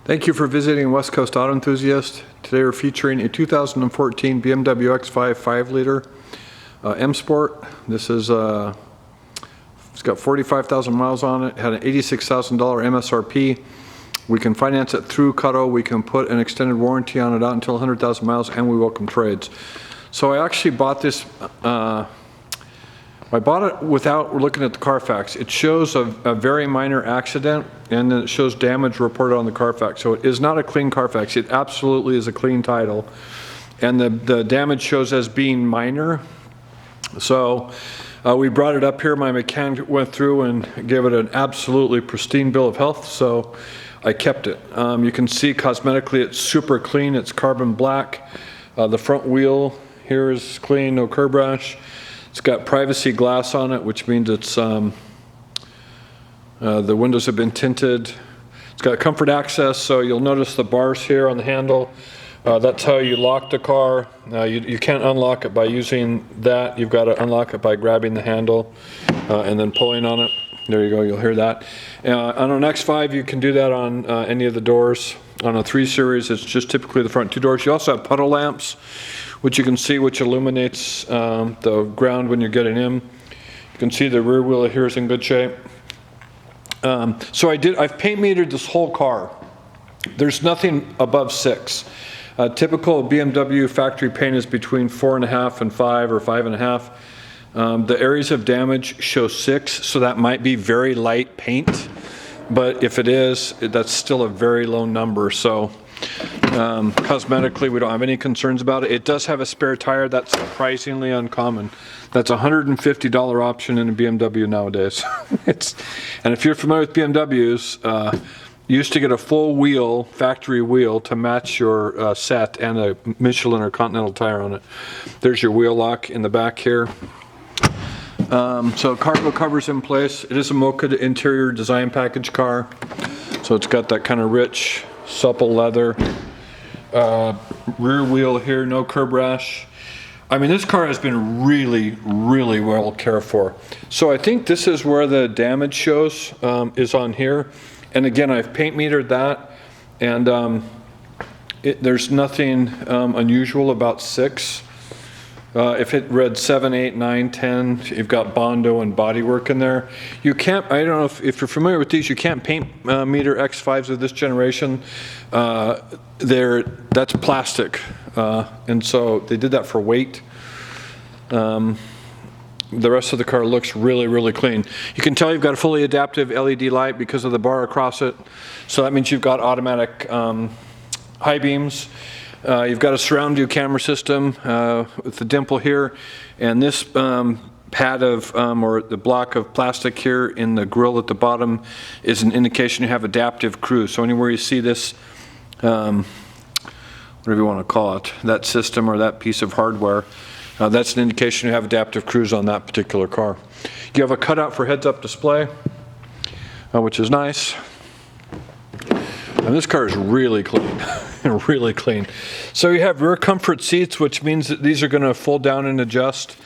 Thank you for visiting West Coast Auto Enthusiast. Today we're featuring a 2014 BMW X5 5-liter M Sport. This is it's got 45,000 miles on it, had an $86,000 MSRP. We can finance it through Cutto. We can put an extended warranty on it out until 100,000 miles, and we welcome trades. So I actually bought this, I bought it without looking at the Carfax. It shows a very minor accident, and then it shows damage reported on the Carfax. So it is not a clean Carfax. It absolutely is a clean title. And the damage shows as being minor. So we brought it up here. My mechanic went through and gave it an absolutely pristine bill of health. So I kept it. You can see cosmetically it's super clean. It's carbon black. The front wheel here is clean, no curb rash. It's got privacy glass on it, which means it's the windows have been tinted. It's got comfort access, so you'll notice the bars here on the handle. That's how you lock the car. You can't unlock it by using that. You've got to unlock it by grabbing the handle and then pulling on it. There you go, you'll hear that. On an X5, you can do that on any of the doors. On a 3 Series, it's just typically the front 2 doors. You also have puddle lamps, which you can see, which illuminates the ground when you're getting in. You can see the rear wheel here is in good shape. So I've paint metered this whole car. There's nothing above 6. Typical BMW factory paint is between 4.5 and 5 or 5.5. The areas of damage show 6, so that might be very light paint. But if it is, that's still a very low number. So cosmetically, we don't have any concerns about it. It does have a spare tire. That's surprisingly uncommon. That's a $150 option in a BMW nowadays. And if you're familiar with BMWs, you used to get a full wheel, factory wheel, to match your set and a Michelin or Continental tire on it. There's your wheel lock in the back here. So cargo cover's in place. It is a Mocha interior design package car. So it's got that kind of rich, supple leather. Rear wheel here, no curb rash. I mean, this car has been really, really well cared for. So I think this is where the damage shows, is on here. And again, I've paint metered that, and there's nothing unusual about 6. If it read 7, 8, 9, 10, you've got Bondo and bodywork in there. You can't, I don't know if you're familiar with these, you can't paint meter X5s of this generation. That's plastic, and so they did that for weight. The rest of the car looks really, really clean. You can tell you've got a fully adaptive LED light because of the bar across it. So that means you've got automatic high beams. You've got a surround view camera system with the dimple here, and this pad of or the block of plastic here in the grille at the bottom is an indication you have adaptive cruise. So anywhere you see this, whatever you want to call it, that system or that piece of hardware, that's an indication you have adaptive cruise on that particular car. You have a cutout for heads-up display, which is nice. And this car is really clean, really clean. So you have rear comfort seats, which means that these are going to fold down and adjust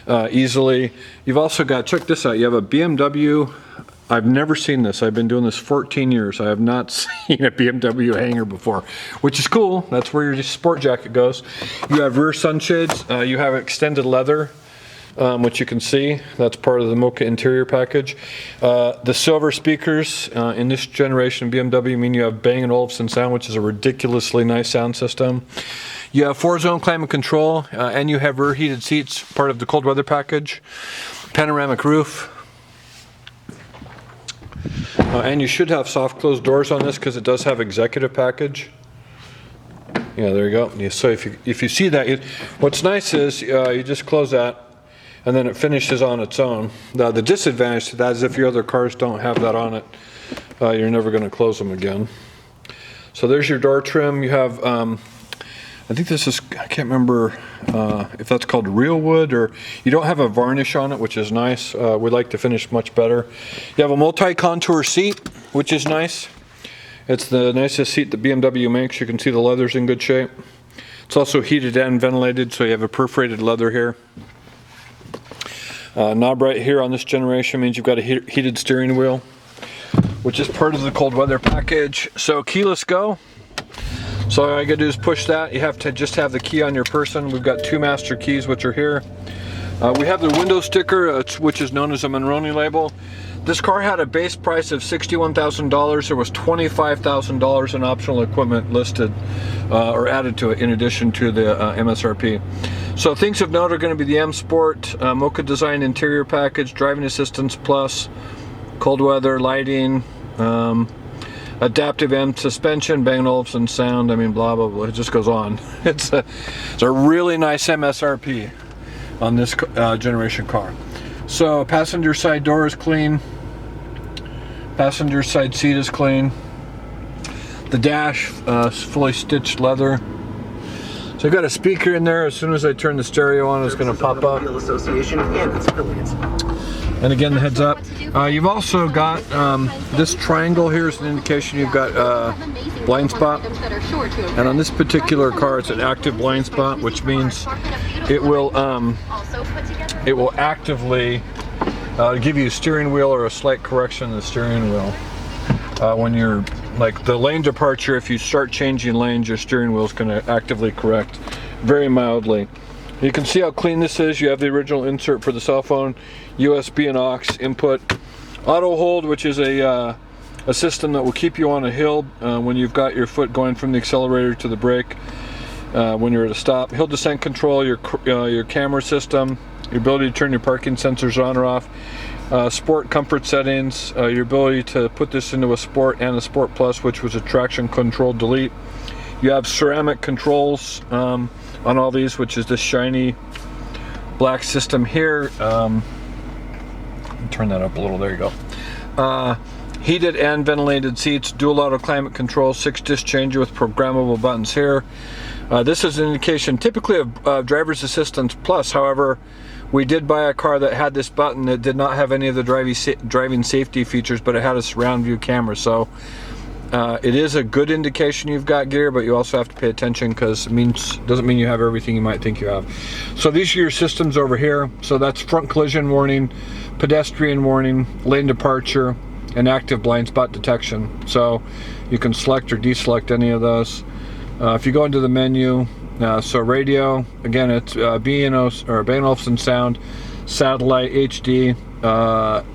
easily. You've also got, check this out, you have a BMW. I've never seen this. I've been doing this 14 years. I have not seen a BMW hanger before, which is cool. That's where your sport jacket goes. You have rear sunshades. You have extended leather, which you can see. That's part of the Mocha interior package. The silver speakers in this generation of BMW mean you have Bang & Olufsen sound, which is a ridiculously nice sound system. You have 4-zone climate control, and you have rear heated seats, part of the cold weather package. Panoramic roof. And you should have soft closed doors on this because it does have executive package. Yeah, there you go. So if you see that, what's nice is you just close that, and then it finishes on its own. Now, the disadvantage to that is if your other cars don't have that on it, you're never going to close them again. So there's your door trim. You have, I think this is, I can't remember if that's called real wood, or you don't have a varnish on it, which is nice. We like to finish much better. You have a multi-contour seat, which is nice. It's the nicest seat that BMW makes. You can see the leather's in good shape. It's also heated and ventilated, so you have a perforated leather here. Knob right here on this generation means you've got a heated steering wheel. which is part of the cold weather package. So keyless go. So all I gotta do is push that. You have to just have the key on your person. We've got 2 master keys, which are here. We have the window sticker, which is known as a Monroney label. This car had a base price of $61,000. There was $25,000 in optional equipment listed or added to it in addition to the MSRP. So things of note are going to be the M Sport, Mocha Design interior package, driving assistance plus, cold weather, lighting, adaptive M suspension, Bang & Olufsen sound, I mean blah blah blah, it just goes on. It's a really nice MSRP on this generation car. So passenger side door is clean, passenger side seat is clean, the dash is fully stitched leather. So I've got a speaker in there. As soon as I turn the stereo on, it's going to pop up. And again, the heads up. You've also got this triangle here is an indication you've got blind spot. And on this particular car, it's an active blind spot, which means it will actively give you a steering wheel or a slight correction in the steering wheel. When you're like the lane departure, if you start changing lanes, your steering wheel is going to actively correct very mildly. You can see how clean this is. You have the original insert for the cell phone, USB and aux input, auto hold, which is a system that will keep you on a hill when you've got your foot going from the accelerator to the brake. When you're at a stop, hill descent control, your camera system, your ability to turn your parking sensors on or off. Sport comfort settings, your ability to put this into a Sport and a Sport Plus, which was a traction control delete. You have ceramic controls on all these, which is this shiny black system here. Turn that up a little, there you go. Heated and ventilated seats, dual auto climate control, 6-disc changer with programmable buttons here. This is an indication typically of driver's assistance plus. However, we did buy a car that had this button that did not have any of the driving safety features, but it had a surround view camera. So it is a good indication you've got gear, but you also have to pay attention because it doesn't mean you have everything you might think you have. So these are your systems over here. So that's front collision warning, pedestrian warning, lane departure, and active blind spot detection. So you can select or deselect any of those. If you go into the menu, so radio, again, it's Bang & Olufsen sound, satellite, HD,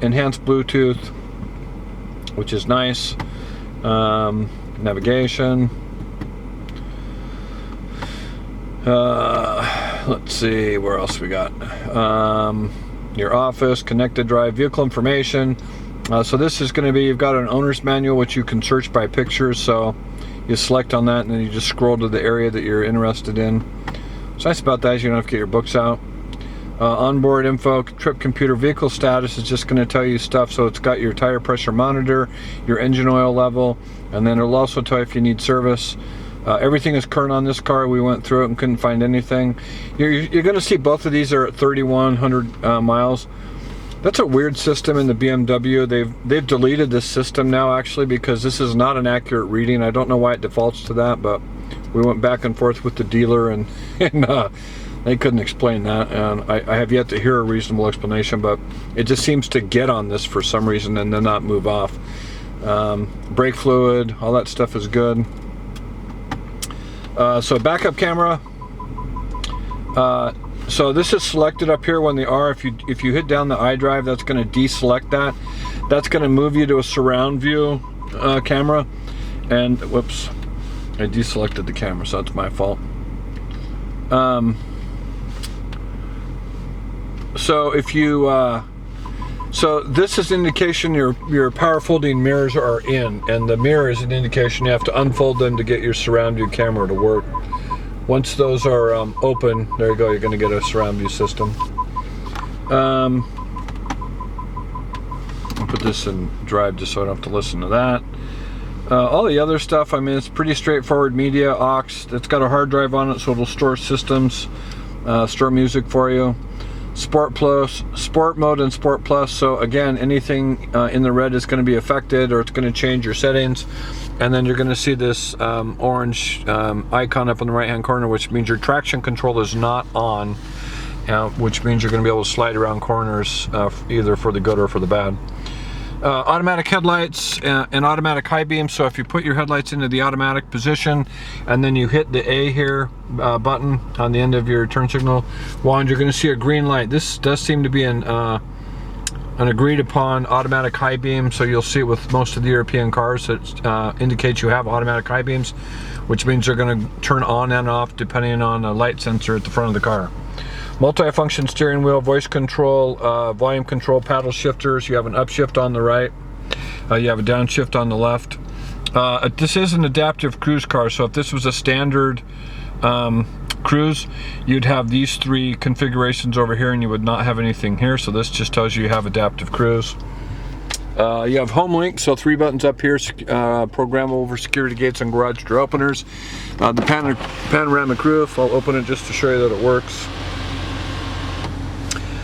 enhanced Bluetooth, which is nice, navigation, let's see, where else we got, your office, connected drive, vehicle information. So this is going to be, you've got an owner's manual, which you can search by pictures, so you select on that and then you just scroll to the area that you're interested in. What's nice about that is you don't have to get your books out. Onboard info, trip computer, vehicle status is just going to tell you stuff. So it's got your tire pressure monitor, your engine oil level, and then it'll also tell you if you need service. Everything is current on this car. We went through it and couldn't find anything. You're going to see both of these are at 3,100 miles. That's a weird system in the BMW. They've deleted this system now actually because this is not an accurate reading. I don't know why it defaults to that, but we went back and forth with the dealer and they couldn't explain that, and I have yet to hear a reasonable explanation, but it just seems to get on this for some reason and then not move off. Brake fluid, all that stuff is good. So backup camera. So this is selected up here when they are. If you hit down the iDrive, that's going to deselect that. That's going to move you to a surround view camera. And whoops, I deselected the camera, so that's my fault. So if you so this is an indication your power folding mirrors are in, and the mirror is an indication you have to unfold them to get your surround view camera to work. Once those are open, there you go, you're going to get a surround view system. I'll put this in drive just so I don't have to listen to that. All the other stuff, I mean, it's pretty straightforward. Media, aux, it's got a hard drive on it, so it'll store systems, store music for you. Sport Plus, Sport Mode and Sport Plus, so again, anything in the red is going to be affected, or it's going to change your settings. And then you're going to see this orange icon up in the right hand corner, which means your traction control is not on, which means you're going to be able to slide around corners either for the good or for the bad. Automatic headlights and automatic high beam. So if you put your headlights into the automatic position and then you hit the A here button on the end of your turn signal wand, you're going to see a green light. This does seem to be an agreed upon automatic high beam, so you'll see it with most of the European cars. That indicates you have automatic high beams, which means they're going to turn on and off depending on a light sensor at the front of the car. Multi-function steering wheel, voice control, volume control, paddle shifters. You have an upshift on the right. You have a downshift on the left. This is an adaptive cruise car, so if this was a standard cruise, you'd have these three configurations over here and you would not have anything here. So this just tells you have adaptive cruise. You have home link, so 3 buttons up here, programmable security gates and garage door openers. The panoramic roof, I'll open it just to show you that it works.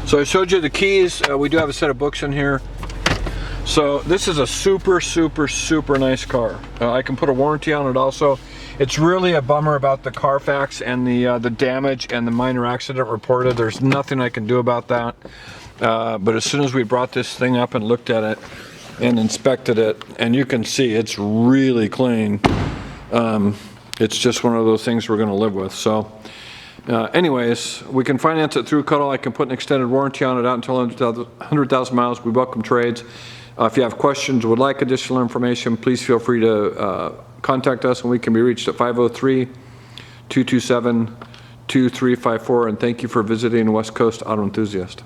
So I showed you the keys. We do have a set of books in here. So this is a super nice car. I can put a warranty on it also. It's really a bummer about the Carfax and the damage and the minor accident reported. There's nothing I can do about that. But as soon as we brought this thing up and looked at it and inspected it, and you can see it's really clean. It's just one of those things we're going to live with. So anyways, we can finance it through Cuddle. I can put an extended warranty on it out until 100,000 miles. We welcome trades. If you have questions or would like additional information, please feel free to contact us, and we can be reached at 503-227-2354. And thank you for visiting West Coast Auto Enthusiast.